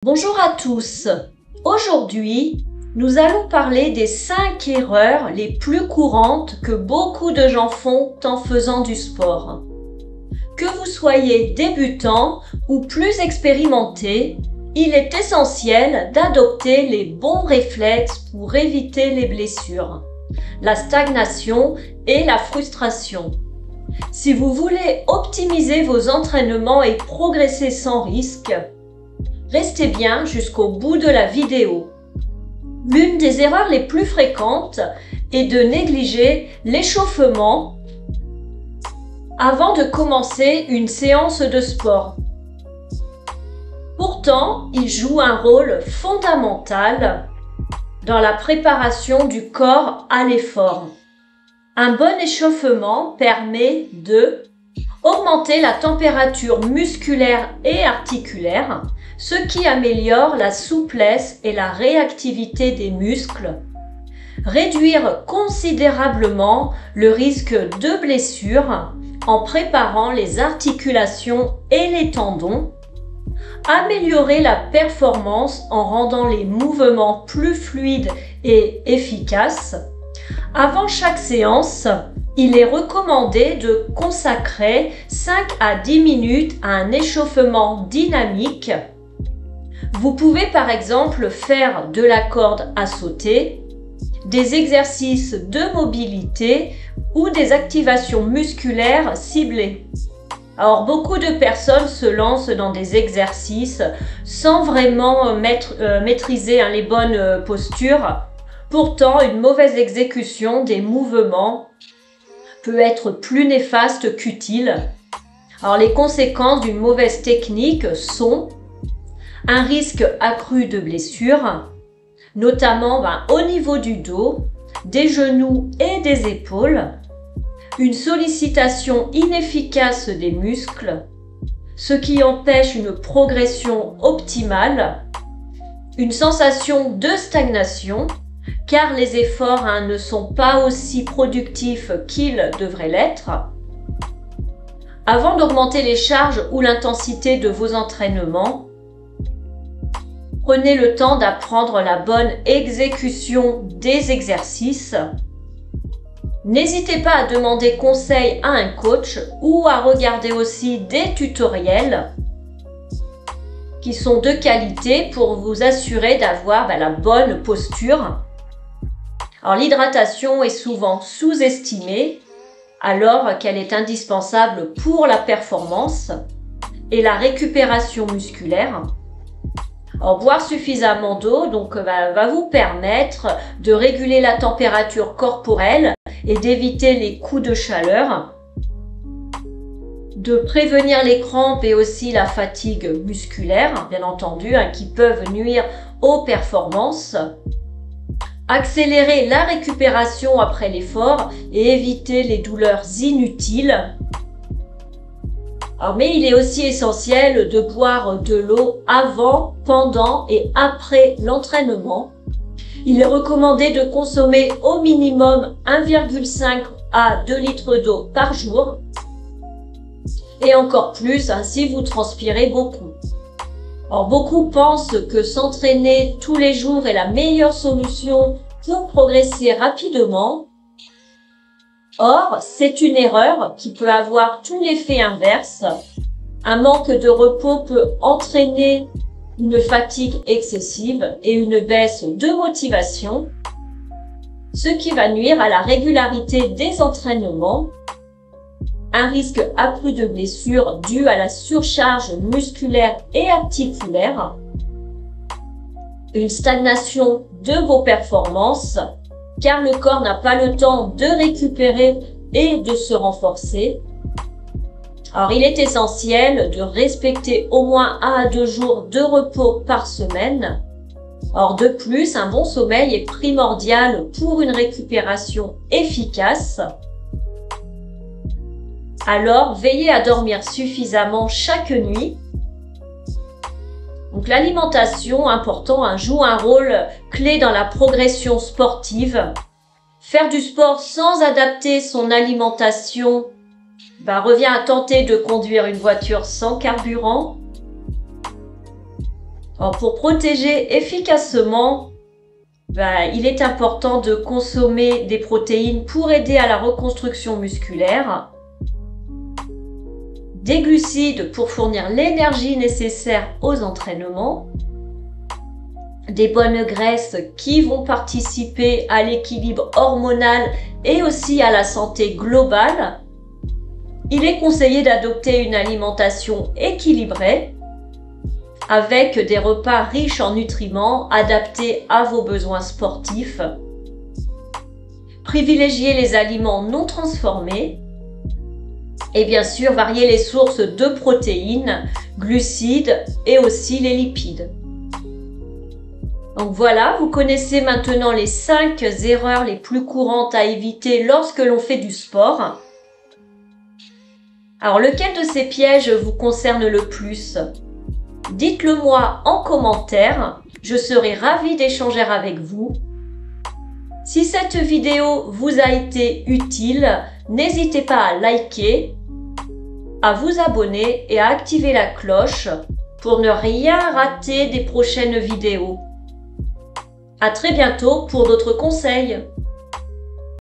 Bonjour à tous. Aujourd'hui, nous allons parler des 5 erreurs les plus courantes que beaucoup de gens font en faisant du sport. Que vous soyez débutant ou plus expérimenté, il est essentiel d'adopter les bons réflexes pour éviter les blessures, la stagnation et la frustration. Si vous voulez optimiser vos entraînements et progresser sans risque, restez bien jusqu'au bout de la vidéo. L'une des erreurs les plus fréquentes est de négliger l'échauffement avant de commencer une séance de sport. Pourtant, il joue un rôle fondamental dans la préparation du corps à l'effort. Un bon échauffement permet de augmenter la température musculaire et articulaire, ce qui améliore la souplesse et la réactivité des muscles, réduire considérablement le risque de blessure en préparant les articulations et les tendons, améliorer la performance en rendant les mouvements plus fluides et efficaces. Avant chaque séance, il est recommandé de consacrer 5 à 10 minutes à un échauffement dynamique. Vous pouvez par exemple faire de la corde à sauter, des exercices de mobilité ou des activations musculaires ciblées. Alors beaucoup de personnes se lancent dans des exercices sans vraiment maîtriser les bonnes postures. Pourtant, une mauvaise exécution des mouvements peut être plus néfaste qu'utile. Alors les conséquences d'une mauvaise technique sont un risque accru de blessure, notamment au niveau du dos, des genoux et des épaules, une sollicitation inefficace des muscles, ce qui empêche une progression optimale, une sensation de stagnation, car les efforts ne sont pas aussi productifs qu'ils devraient l'être. Avant d'augmenter les charges ou l'intensité de vos entraînements, prenez le temps d'apprendre la bonne exécution des exercices. N'hésitez pas à demander conseil à un coach ou à regarder aussi des tutoriels qui sont de qualité pour vous assurer d'avoir la bonne posture. Alors l'hydratation est souvent sous-estimée alors qu'elle est indispensable pour la performance et la récupération musculaire. Alors, boire suffisamment d'eau va vous permettre de réguler la température corporelle et d'éviter les coups de chaleur, de prévenir les crampes et aussi la fatigue musculaire, bien entendu, qui peuvent nuire aux performances. Accélérer la récupération après l'effort et éviter les douleurs inutiles. Mais il est aussi essentiel de boire de l'eau avant, pendant et après l'entraînement. Il est recommandé de consommer au minimum 1,5 à 2 litres d'eau par jour et encore plus si vous transpirez beaucoup. Beaucoup pensent que s'entraîner tous les jours est la meilleure solution pour progresser rapidement. Or, c'est une erreur qui peut avoir tout l'effet inverse. Un manque de repos peut entraîner une fatigue excessive et une baisse de motivation, ce qui va nuire à la régularité des entraînements. Un risque accru de blessure dû à la surcharge musculaire et articulaire, une stagnation de vos performances, car le corps n'a pas le temps de récupérer et de se renforcer. Alors, il est essentiel de respecter au moins 1 à 2 jours de repos par semaine. Or, de plus, un bon sommeil est primordial pour une récupération efficace. Alors, veillez à dormir suffisamment chaque nuit. Donc l'alimentation, important, joue un rôle clé dans la progression sportive. Faire du sport sans adapter son alimentation revient à tenter de conduire une voiture sans carburant. Alors, pour protéger efficacement, il est important de consommer des protéines pour aider à la reconstruction musculaire, des glucides pour fournir l'énergie nécessaire aux entraînements, des bonnes graisses qui vont participer à l'équilibre hormonal et aussi à la santé globale. Il est conseillé d'adopter une alimentation équilibrée avec des repas riches en nutriments adaptés à vos besoins sportifs. Privilégiez les aliments non transformés et bien sûr varier les sources de protéines, glucides et aussi les lipides. Donc voilà, vous connaissez maintenant les 5 erreurs les plus courantes à éviter lorsque l'on fait du sport. Alors lequel de ces pièges vous concerne le plus ? Dites-le moi en commentaire, je serai ravie d'échanger avec vous. Si cette vidéo vous a été utile, n'hésitez pas à liker, à vous abonner et à activer la cloche pour ne rien rater des prochaines vidéos. À très bientôt pour d'autres conseils.